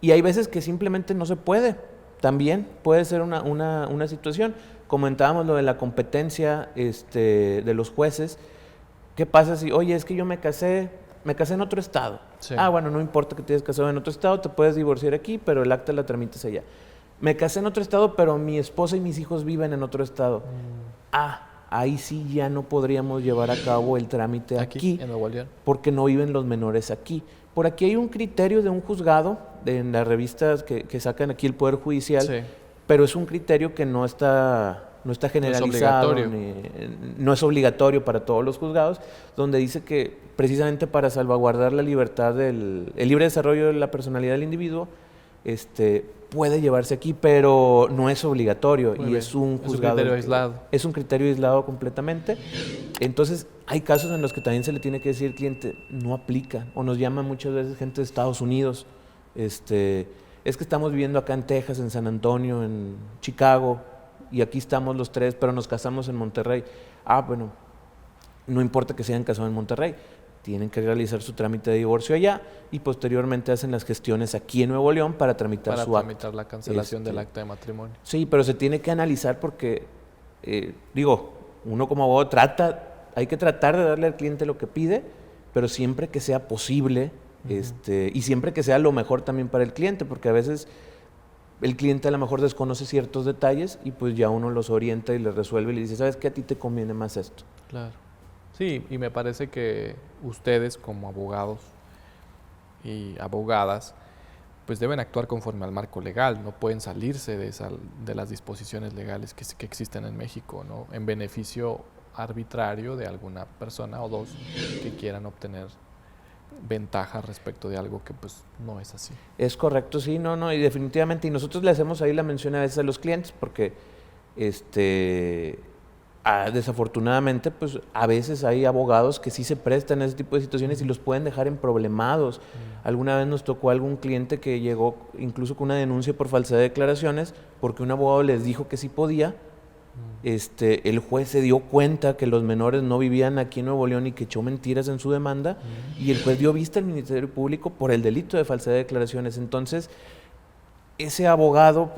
y hay veces que simplemente no se puede. También puede ser una situación. Comentábamos lo de la competencia de los jueces. ¿Qué pasa si, oye, es que yo me casé en otro estado? Sí. Bueno, no importa que te hayas casado en otro estado, te puedes divorciar aquí, pero el acta la tramitas allá. Me casé en otro estado, pero mi esposa y mis hijos viven en otro estado. Ahí sí ya no podríamos llevar a cabo el trámite aquí en Nuevo León, porque no viven los menores aquí. Por aquí hay un criterio de un juzgado, en las revistas que sacan aquí el Poder Judicial, pero es un criterio que no está generalizado, no es obligatorio para todos los juzgados, donde dice que precisamente para salvaguardar la libertad el libre desarrollo de la personalidad del individuo, puede llevarse aquí, pero no es obligatorio. Muy y bien. Es un juzgado. Es un criterio aislado. Es un criterio aislado completamente. Entonces, hay casos en los que también se le tiene que decir al cliente, no aplica. O nos llama muchas veces gente de Estados Unidos. Es que estamos viviendo acá en Texas, en San Antonio, en Chicago, y aquí estamos los 3, pero nos casamos en Monterrey. Bueno, no importa que se hayan casado en Monterrey. tienen que realizar su trámite de divorcio allá y posteriormente hacen las gestiones aquí en Nuevo León para tramitar su acta. Para tramitar la cancelación del acta de matrimonio. Sí, pero se tiene que analizar porque, uno como abogado hay que tratar de darle al cliente lo que pide, pero siempre que sea posible, y siempre que sea lo mejor también para el cliente, porque a veces el cliente a lo mejor desconoce ciertos detalles y pues ya uno los orienta y les resuelve y le dice, ¿sabes qué? A ti te conviene más esto. Claro. Sí, y me parece que ustedes como abogados y abogadas pues deben actuar conforme al marco legal, no pueden salirse de las disposiciones legales que existen en México, ¿no? En beneficio arbitrario de alguna persona o dos que quieran obtener ventaja respecto de algo que pues no es así. Es correcto, sí, no, y definitivamente, y nosotros le hacemos ahí la mención a veces a los clientes porque desafortunadamente pues a veces hay abogados que sí se prestan a ese tipo de situaciones y los pueden dejar emproblemados. Alguna vez nos tocó algún cliente que llegó incluso con una denuncia por falsedad de declaraciones porque un abogado les dijo que sí podía. El juez se dio cuenta que los menores no vivían aquí en Nuevo León y que echó mentiras en su demanda y el juez dio vista al Ministerio Público por el delito de falsedad de declaraciones. Entonces, ese abogado,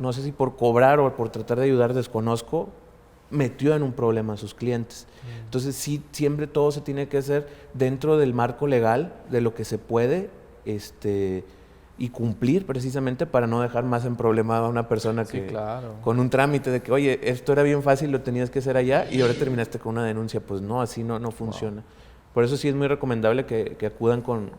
no sé si por cobrar o por tratar de ayudar, desconozco, metió en un problema a sus clientes. Entonces, sí, siempre todo se tiene que hacer dentro del marco legal, de lo que se puede, y cumplir precisamente para no dejar más en problema a una persona que claro. Con un trámite de que, oye, esto era bien fácil, lo tenías que hacer allá y ahora terminaste con una denuncia. Pues no, así no funciona. Wow. Por eso sí es muy recomendable que acudan con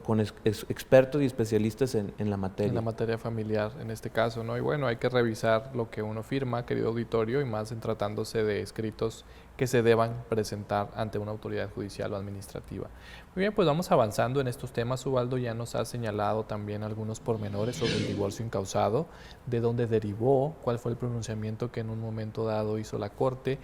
expertos y especialistas en la materia. En la materia familiar, en este caso, ¿no? Y bueno, hay que revisar lo que uno firma, querido auditorio, y más en tratándose de escritos que se deban presentar ante una autoridad judicial o administrativa. Muy bien, pues vamos avanzando en estos temas. Ubaldo ya nos ha señalado también algunos pormenores sobre el divorcio incausado, de dónde derivó, cuál fue el pronunciamiento que en un momento dado hizo la Corte,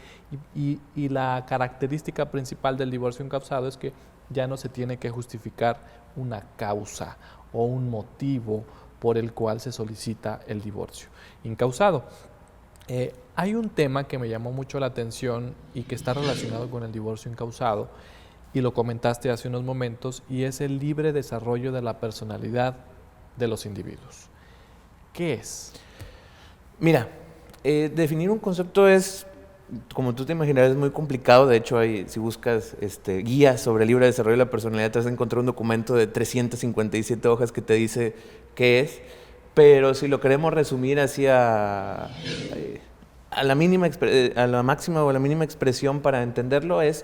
y la característica principal del divorcio incausado es que ya no se tiene que justificar una causa o un motivo por el cual se solicita el divorcio incausado. Hay un tema que me llamó mucho la atención y que está relacionado con el divorcio incausado, y lo comentaste hace unos momentos, y es el libre desarrollo de la personalidad de los individuos. ¿Qué es? Mira, definir un concepto es, como tú te imaginarás, es muy complicado. De hecho, si buscas guías sobre el libre desarrollo de la personalidad, te vas a encontrar un documento de 357 hojas que te dice qué es. Pero si lo queremos resumir así a la máxima o a la mínima expresión para entenderlo, es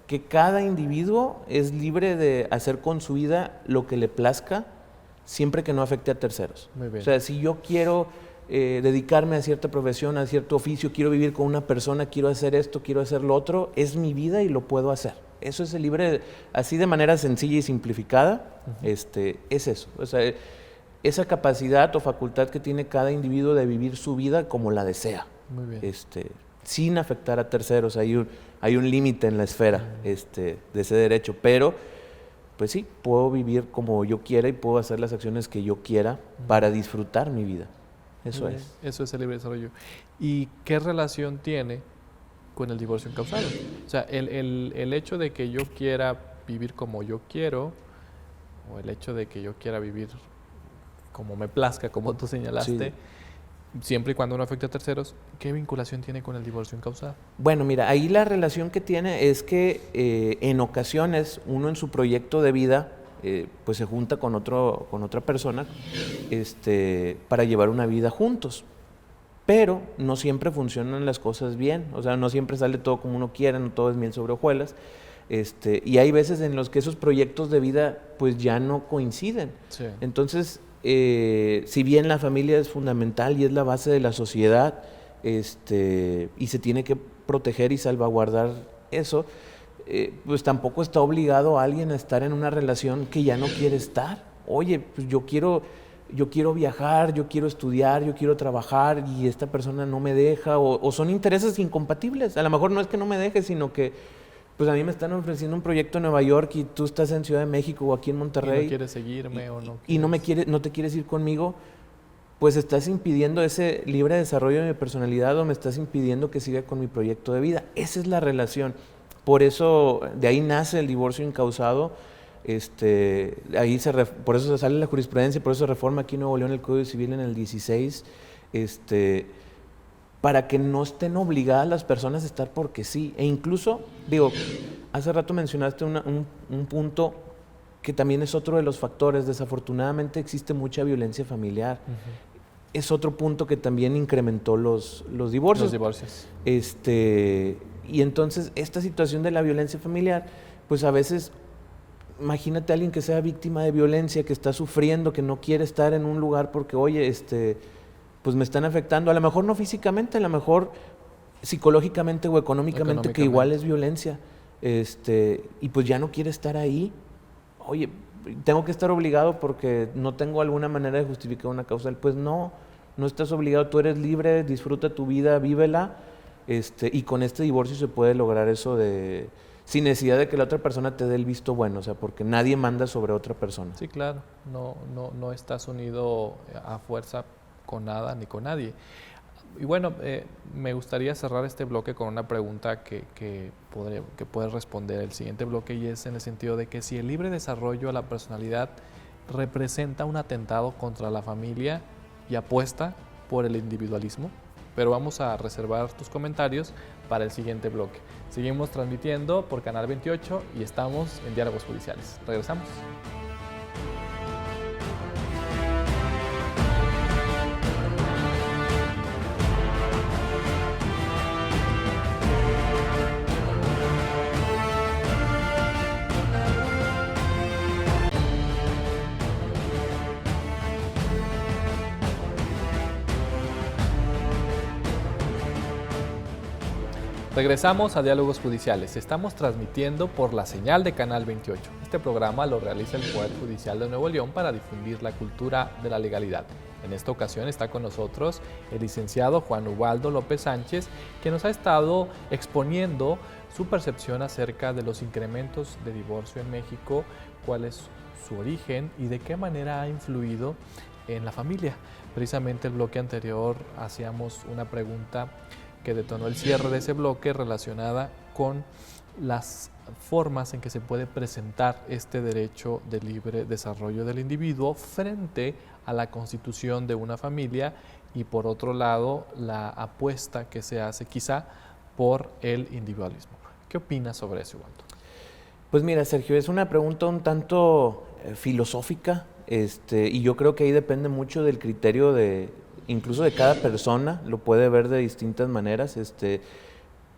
que cada individuo es libre de hacer con su vida lo que le plazca, siempre que no afecte a terceros. Muy bien. O sea, si yo quiero dedicarme a cierta profesión, a cierto oficio, quiero vivir con una persona, quiero hacer esto, quiero hacer lo otro, es mi vida y lo puedo hacer. Eso es el libre, así de manera sencilla y simplificada, es eso. O sea, esa capacidad o facultad que tiene cada individuo de vivir su vida como la desea. Muy bien. Sin afectar a terceros. Hay un límite en la esfera de ese derecho, pero pues sí, puedo vivir como yo quiera y puedo hacer las acciones que yo quiera para disfrutar mi vida. Eso es. Eso es el libre desarrollo. ¿Y qué relación tiene con el divorcio incausado? O sea, el hecho de que yo quiera vivir como yo quiero, o el hecho de que yo quiera vivir como me plazca, como tú señalaste, siempre y cuando no afecte a terceros, ¿qué vinculación tiene con el divorcio incausado? Bueno, mira, ahí la relación que tiene es que en ocasiones uno en su proyecto de vida pues se junta con otra persona para llevar una vida juntos. Pero no siempre funcionan las cosas bien, o sea, no siempre sale todo como uno quiere, no todo es miel sobre hojuelas. Y hay veces en los que esos proyectos de vida pues ya no coinciden. Sí. Entonces, si bien la familia es fundamental y es la base de la sociedad, y se tiene que proteger y salvaguardar eso, pues tampoco está obligado a alguien a estar en una relación que ya no quiere estar. Oye, pues yo quiero viajar, yo quiero estudiar, yo quiero trabajar y esta persona no me deja, o son intereses incompatibles. A lo mejor no es que no me deje, sino que pues a mí me están ofreciendo un proyecto en Nueva York y tú estás en Ciudad de México o aquí en Monterrey. Y no quieres seguirme o no. Y no te quieres ir conmigo, pues estás impidiendo ese libre desarrollo de mi personalidad o me estás impidiendo que siga con mi proyecto de vida. Esa es la relación. Por eso, de ahí nace el divorcio incausado. Por eso se sale la jurisprudencia, por eso se reforma aquí en Nuevo León el Código Civil en el 16, para que no estén obligadas las personas a estar porque sí. E incluso, digo, hace rato mencionaste un punto que también es otro de los factores. Desafortunadamente existe mucha violencia familiar. Uh-huh. Es otro punto que también incrementó los divorcios. Los divorcios. Y entonces esta situación de la violencia familiar, pues a veces, imagínate a alguien que sea víctima de violencia, que está sufriendo, que no quiere estar en un lugar porque, oye, pues me están afectando, a lo mejor no físicamente, a lo mejor psicológicamente o económicamente, que igual es violencia, y pues ya no quiere estar ahí. Oye, tengo que estar obligado porque no tengo alguna manera de justificar una causal. Pues no estás obligado, tú eres libre, disfruta tu vida, vívela, y con este divorcio se puede lograr eso sin necesidad de que la otra persona te dé el visto bueno, o sea, porque nadie manda sobre otra persona. Sí, claro, no estás unido a fuerza con nada ni con nadie. Y bueno, me gustaría cerrar este bloque con una pregunta que puede responder el siguiente bloque, y es en el sentido de que si el libre desarrollo de la personalidad representa un atentado contra la familia y apuesta por el individualismo. Pero vamos a reservar tus comentarios para el siguiente bloque. Seguimos transmitiendo por Canal 28 y estamos en Diálogos Judiciales. Regresamos. Regresamos a Diálogos Judiciales. Estamos transmitiendo por la señal de Canal 28. Este programa lo realiza el Poder Judicial de Nuevo León para difundir la cultura de la legalidad. En esta ocasión está con nosotros el licenciado Juan Ubaldo López Sánchez, que nos ha estado exponiendo su percepción acerca de los incrementos de divorcio en México, cuál es su origen y de qué manera ha influido en la familia. Precisamente el bloque anterior hacíamos una pregunta que detonó el cierre de ese bloque relacionada con las formas en que se puede presentar este derecho de libre desarrollo del individuo frente a la constitución de una familia y, por otro lado, la apuesta que se hace quizá por el individualismo. ¿Qué opinas sobre eso, Ubaldo? Pues mira, Sergio, es una pregunta un tanto filosófica, y yo creo que ahí depende mucho del criterio incluso de cada persona, lo puede ver de distintas maneras,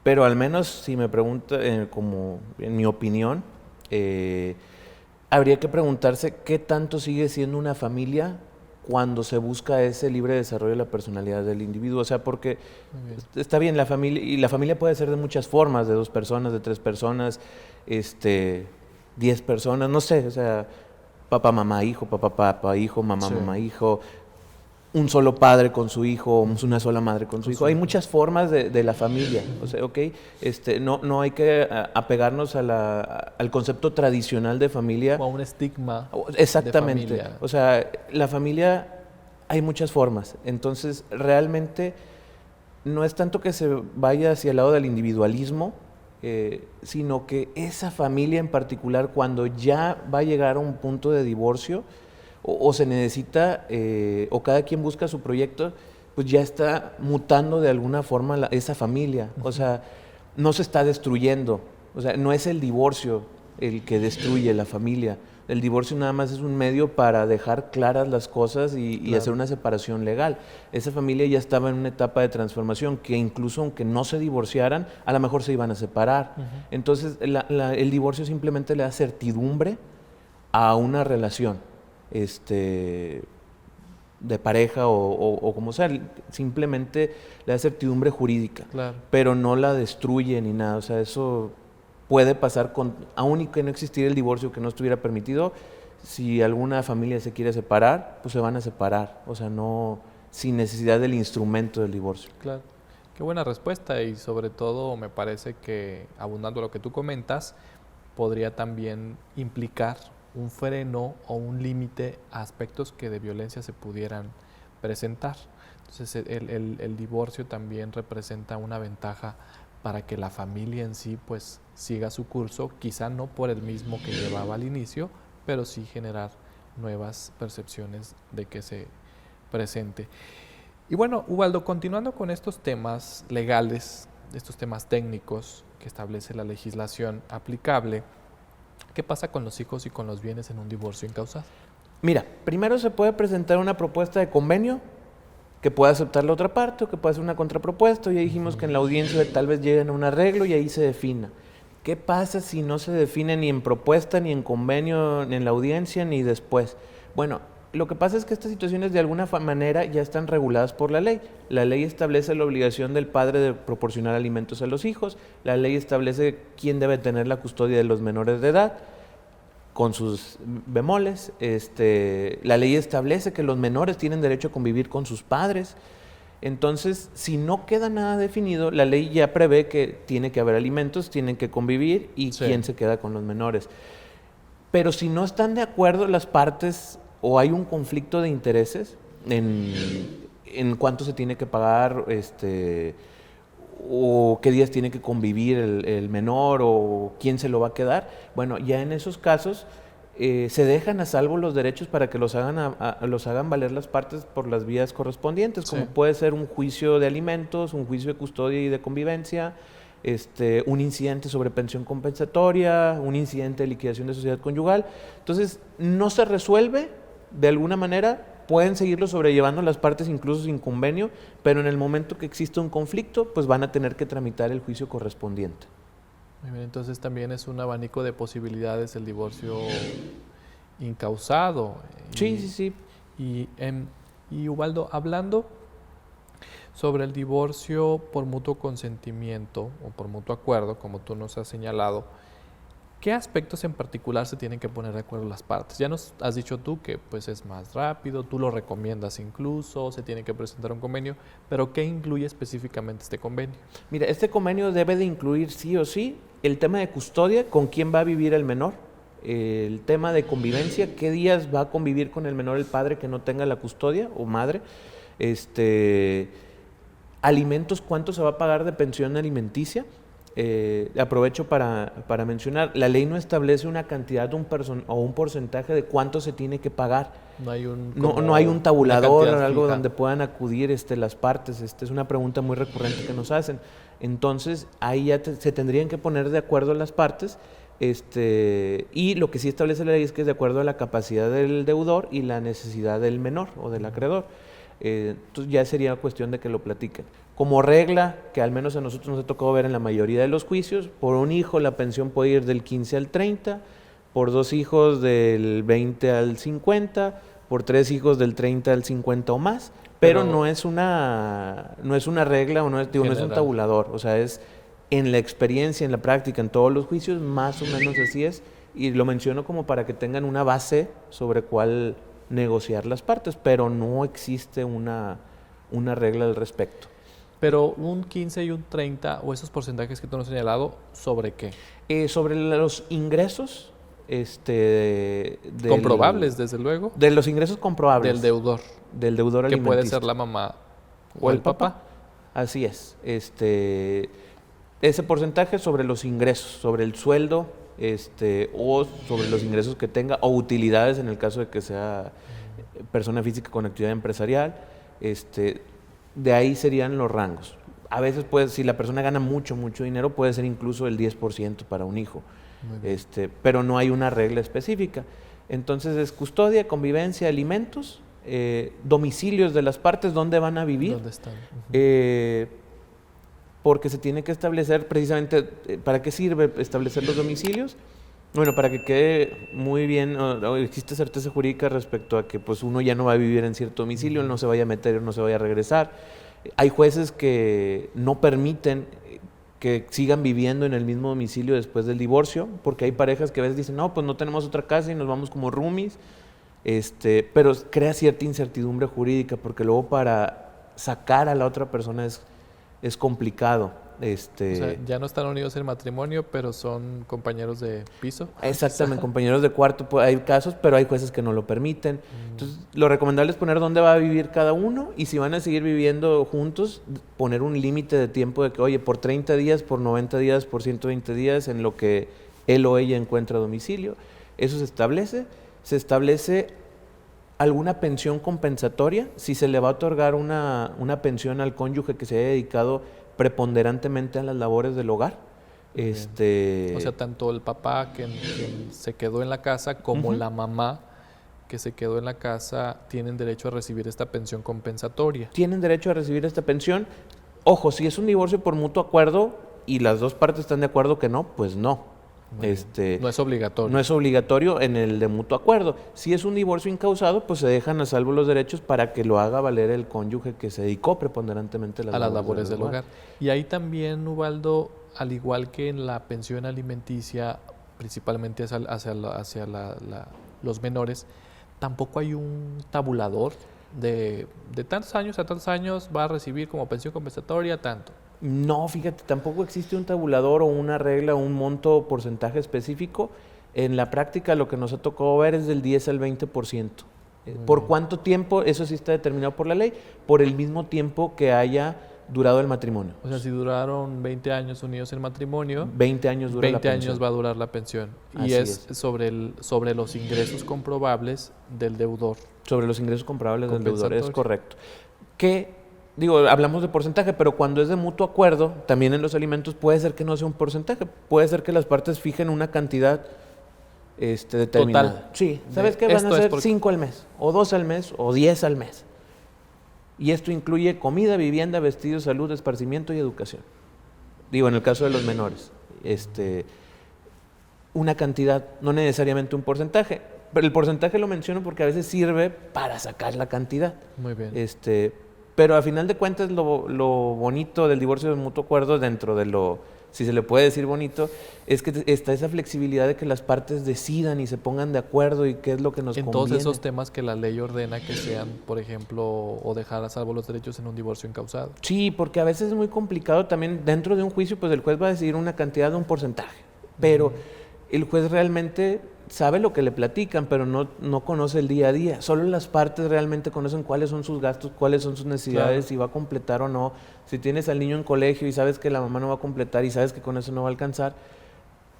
pero al menos si me pregunta, como en mi opinión, habría que preguntarse qué tanto sigue siendo una familia cuando se busca ese libre desarrollo de la personalidad del individuo. O sea, porque está bien, la familia, y la familia puede ser de muchas formas, de 2 personas, de 3 personas, 10 personas, no sé, o sea, papá, mamá, hijo, papá, hijo, mamá, mamá, hijo, un solo padre con su hijo, una sola madre con su hijo. Hay muchas formas de la familia, o sea, ¿ok? No hay que apegarnos al concepto tradicional de familia. O a un estigma. Exactamente. De familia. O sea, la familia hay muchas formas. Entonces, realmente no es tanto que se vaya hacia el lado del individualismo, sino que esa familia en particular, cuando ya va a llegar a un punto de divorcio, o se necesita, o cada quien busca su proyecto, pues ya está mutando de alguna forma esa familia. O sea, no se está destruyendo. O sea, no es el divorcio el que destruye la familia. El divorcio nada más es un medio para dejar claras las cosas y hacer una separación legal. Esa familia ya estaba en una etapa de transformación que incluso aunque no se divorciaran, a lo mejor se iban a separar. Entonces, el divorcio simplemente le da certidumbre a una relación. De pareja o como sea, simplemente le da certidumbre jurídica, pero no la destruye ni nada. O sea, eso puede pasar aún y que no existiera el divorcio, que no estuviera permitido. Si alguna familia se quiere separar, pues se van a separar, o sea, no sin necesidad del instrumento del divorcio. Claro, qué buena respuesta, y sobre todo me parece que, abundando lo que tú comentas, podría también implicar un freno o un límite a aspectos que de violencia se pudieran presentar. Entonces el divorcio también representa una ventaja para que la familia en sí pues siga su curso, quizá no por el mismo que llevaba al inicio, pero sí generar nuevas percepciones de que se presente. Y bueno, Ubaldo, continuando con estos temas legales, estos temas técnicos que establece la legislación aplicable, ¿qué pasa con los hijos y con los bienes en un divorcio incausado? Mira, primero se puede presentar una propuesta de convenio que pueda aceptar la otra parte o que pueda hacer una contrapropuesta. Ya dijimos que en la audiencia tal vez lleguen a un arreglo y ahí se defina. ¿Qué pasa si no se define ni en propuesta, ni en convenio, ni en la audiencia, ni después? Bueno, lo que pasa es que estas situaciones de alguna manera ya están reguladas por la ley. La ley establece la obligación del padre de proporcionar alimentos a los hijos. La ley establece quién debe tener la custodia de los menores de edad, con sus bemoles. La ley establece que los menores tienen derecho a convivir con sus padres. Entonces, si no queda nada definido, la ley ya prevé que tiene que haber alimentos, tienen que convivir y quién se queda con los menores. Pero si no están de acuerdo las partes o hay un conflicto de intereses en cuánto se tiene que pagar, o qué días tiene que convivir el menor o quién se lo va a quedar, bueno, ya en esos casos se dejan a salvo los derechos para que los hagan valer las partes por las vías correspondientes, como puede ser un juicio de alimentos, un juicio de custodia y de convivencia, un incidente sobre pensión compensatoria, un incidente de liquidación de sociedad conyugal. Entonces, no se resuelve de alguna manera. Pueden seguirlo sobrellevando las partes incluso sin convenio, pero en el momento que existe un conflicto, pues van a tener que tramitar el juicio correspondiente. Muy bien, entonces también es un abanico de posibilidades el divorcio incausado. Sí. Y Ubaldo, hablando sobre el divorcio por mutuo consentimiento o por mutuo acuerdo, como tú nos has señalado, ¿qué aspectos en particular se tienen que poner de acuerdo las partes? Ya nos has dicho tú que pues es más rápido, tú lo recomiendas incluso, se tiene que presentar un convenio, pero ¿qué incluye específicamente este convenio? Mira, este convenio debe de incluir sí o sí el tema de custodia, con quién va a vivir el menor, el tema de convivencia, qué días va a convivir con el menor el padre que no tenga la custodia o madre, alimentos, cuánto se va a pagar de pensión alimenticia. Aprovecho para mencionar, la ley no establece una cantidad o un porcentaje de cuánto se tiene que pagar. No hay un tabulador o algo fija donde puedan acudir las partes. Es una pregunta muy recurrente que nos hacen. Entonces, ahí ya se tendrían que poner de acuerdo las partes. Y lo que sí establece la ley es que es de acuerdo a la capacidad del deudor y la necesidad del menor o del acreedor. Entonces ya sería cuestión de que lo platiquen. Como regla, que al menos a nosotros nos ha tocado ver en la mayoría de los juicios, por un hijo la pensión puede ir del 15 al 30, por 2 hijos del 20 al 50, por 3 hijos del 30 al 50 o más, pero no es una regla o no es un tabulador, o sea, es en la experiencia, en la práctica, en todos los juicios, más o menos así es, y lo menciono como para que tengan una base sobre cuál negociar las partes, pero no existe una regla al respecto. Pero un 15 y un 30, o esos porcentajes que tú nos has señalado, ¿sobre qué? Sobre los ingresos comprobables, desde luego. De los ingresos comprobables. Del deudor. Del deudor que alimenticio. Puede ser la mamá o el papá. Así es. Ese porcentaje sobre los ingresos, sobre el sueldo, o sobre los ingresos que tenga, o utilidades en el caso de que sea persona física con actividad empresarial, de ahí serían los rangos. A veces, si la persona gana mucho dinero, puede ser incluso el 10% para un hijo, pero no hay una regla específica. Entonces es custodia, convivencia, alimentos, domicilios de las partes, dónde van a vivir. ¿Dónde están? Porque se tiene que establecer precisamente, ¿para qué sirve establecer los domicilios? Bueno, para que quede muy bien, existe certeza jurídica respecto a que pues uno ya no va a vivir en cierto domicilio, no se vaya a meter, no se vaya a regresar. Hay jueces que no permiten que sigan viviendo en el mismo domicilio después del divorcio, porque hay parejas que a veces dicen, no, pues no tenemos otra casa y nos vamos como roomies, pero crea cierta incertidumbre jurídica, porque luego para sacar a la otra persona es complicado. O sea, ya no están unidos en matrimonio, pero son compañeros de piso. Exactamente, compañeros de cuarto. Pues, hay casos, pero hay jueces que no lo permiten. Entonces, lo recomendable es poner dónde va a vivir cada uno y si van a seguir viviendo juntos, poner un límite de tiempo de que, oye, por 30 días, por 90 días, por 120 días, en lo que él o ella encuentra domicilio. Eso se establece. Se establece alguna pensión compensatoria, si se le va a otorgar una pensión al cónyuge que se haya dedicado preponderantemente a las labores del hogar. O sea, tanto el papá que se quedó en la casa como la mamá que se quedó en la casa tienen derecho a recibir esta pensión compensatoria. Tienen derecho a recibir esta pensión. Ojo, si es un divorcio por mutuo acuerdo y las dos partes están de acuerdo que no, pues no. No es obligatorio. No es obligatorio en el de mutuo acuerdo. Si es un divorcio incausado, pues se dejan a salvo los derechos para que lo haga valer el cónyuge que se dedicó preponderantemente a las labores del hogar. Y ahí también, Ubaldo, al igual que en la pensión alimenticia, principalmente hacia los menores, tampoco hay un tabulador de tantos años a tantos años va a recibir como pensión compensatoria tanto. No, fíjate, tampoco existe un tabulador o una regla o un monto o porcentaje específico. En la práctica lo que nos ha tocado ver es del 10 al 20%. ¿Por cuánto tiempo? Eso sí está determinado por la ley, por el mismo tiempo que haya durado el matrimonio. O sea, si duraron 20 años unidos en matrimonio, 20 años dura la pensión. 20 años va a durar la pensión. Y es sobre los ingresos comprobables del deudor. Sobre los ingresos comprobables del deudor, es correcto. Hablamos de porcentaje, pero cuando es de mutuo acuerdo, también en los alimentos puede ser que no sea un porcentaje, puede ser que las partes fijen una cantidad determinada. Total. Sí, ¿sabes qué? Van a ser 5 al mes, o 2 al mes, o 10 al mes. Y esto incluye comida, vivienda, vestido, salud, esparcimiento y educación. En el caso de los menores. Una cantidad, no necesariamente un porcentaje. Pero el porcentaje lo menciono porque a veces sirve para sacar la cantidad. Muy bien. Pero a final de cuentas lo bonito del divorcio de mutuo acuerdo, dentro de lo, si se le puede decir bonito, es que está esa flexibilidad de que las partes decidan y se pongan de acuerdo y qué es lo que nos conviene. En todos esos temas que la ley ordena que sean, por ejemplo, o dejar a salvo los derechos en un divorcio incausado. Sí, porque a veces es muy complicado también dentro de un juicio, pues el juez va a decidir una cantidad de un porcentaje, pero el juez realmente sabe lo que le platican, pero no conoce el día a día. Solo las partes realmente conocen cuáles son sus gastos, cuáles son sus necesidades, si va a completar o no. Si tienes al niño en colegio y sabes que la mamá no va a completar y sabes que con eso no va a alcanzar,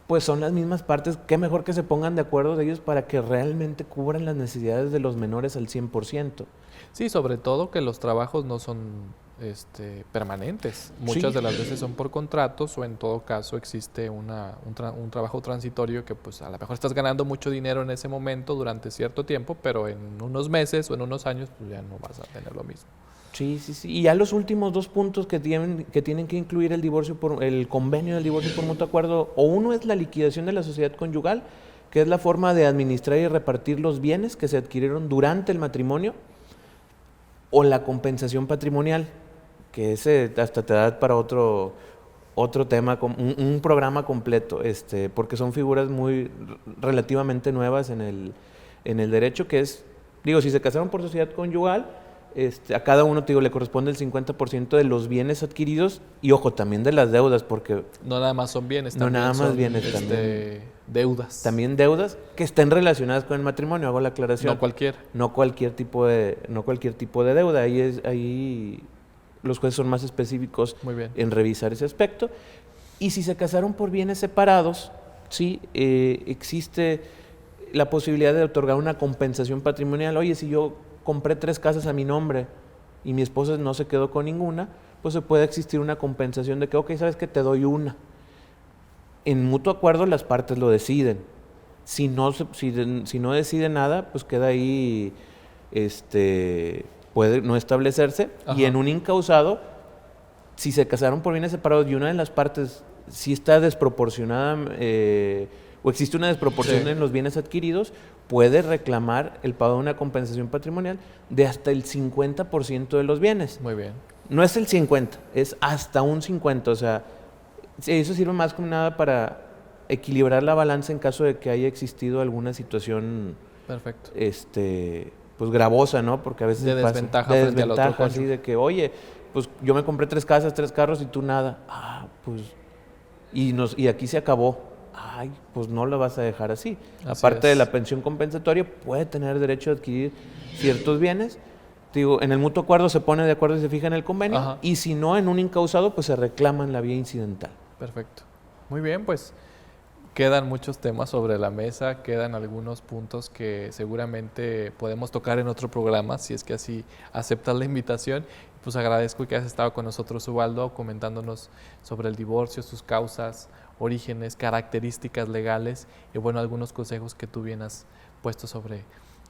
pues son las mismas partes. Qué mejor que se pongan de acuerdo de ellos para que realmente cubran las necesidades de los menores al 100%. Sí, sobre todo que los trabajos no son permanentes. Muchas de las veces son por contratos o en todo caso existe un trabajo transitorio que pues a lo mejor estás ganando mucho dinero en ese momento durante cierto tiempo, pero en unos meses o en unos años pues ya no vas a tener lo mismo. Sí. Y ya los últimos 2 puntos que tienen que incluir el convenio del divorcio por mutuo acuerdo, o uno es la liquidación de la sociedad conyugal, que es la forma de administrar y repartir los bienes que se adquirieron durante el matrimonio, o la compensación patrimonial, que ese hasta te da para otro tema, un programa completo, porque son figuras muy relativamente nuevas en el derecho, que es, si se casaron por sociedad conyugal, a cada uno le corresponde el 50% de los bienes adquiridos y, ojo, también de las deudas, porque no nada más son bienes, también también deudas. También deudas que estén relacionadas con el matrimonio, hago la aclaración. No cualquier tipo de deuda. Ahí los jueces son más específicos en revisar ese aspecto. Y si se casaron por bienes separados, sí, existe la posibilidad de otorgar una compensación patrimonial. Oye, si yo compré 3 casas a mi nombre y mi esposa no se quedó con ninguna, pues se puede existir una compensación de que, ok, ¿sabes qué? Te doy una. En mutuo acuerdo las partes lo deciden. Si no decide nada, pues queda ahí, puede no establecerse. Ajá. Y en un incausado, si se casaron por bienes separados y una de las partes sí está desproporcionada, o existe una desproporción en los bienes adquiridos, puede reclamar el pago de una compensación patrimonial de hasta el 50% de los bienes. Muy bien. No es el 50, es hasta un 50, o sea, eso sirve más que nada para equilibrar la balanza en caso de que haya existido alguna situación perfecto, pues gravosa, ¿no? Porque a veces de desventaja frente al otro cónyuge. Así de que, oye, pues yo me compré 3 casas, 3 carros y tú nada. pues, y aquí se acabó. Ay, pues no lo vas a dejar así. Así Aparte es. de la pensión compensatoria, puede tener derecho a adquirir ciertos bienes. Digo, en el mutuo acuerdo se pone de acuerdo y se fija en el convenio, Ajá. y si no, en un incausado, pues se reclama en la vía incidental. Perfecto. Muy bien, pues quedan muchos temas sobre la mesa, quedan algunos puntos que seguramente podemos tocar en otro programa, si es que así aceptas la invitación. Pues agradezco que hayas estado con nosotros, Ubaldo, comentándonos sobre el divorcio, sus causas, orígenes, características legales y bueno, algunos consejos que tú bien has puesto sobre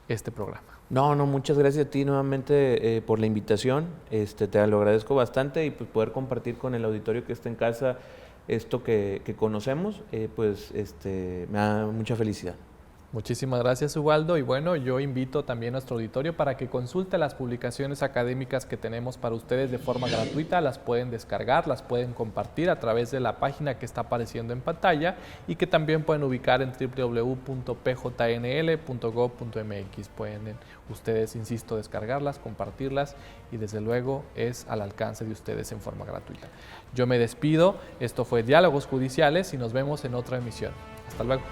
este programa. No, muchas gracias a ti nuevamente por la invitación. Te lo agradezco bastante, y pues poder compartir con el auditorio que está en casa esto que conocemos, me da mucha felicidad. Muchísimas gracias, Ubaldo. Y bueno, yo invito también a nuestro auditorio para que consulte las publicaciones académicas que tenemos para ustedes de forma gratuita. Las pueden descargar, las pueden compartir a través de la página que está apareciendo en pantalla y que también pueden ubicar en www.pjnl.gov.mx. Pueden ustedes, insisto, descargarlas, compartirlas y desde luego es al alcance de ustedes en forma gratuita. Yo me despido. Esto fue Diálogos Judiciales y nos vemos en otra emisión. Hasta luego.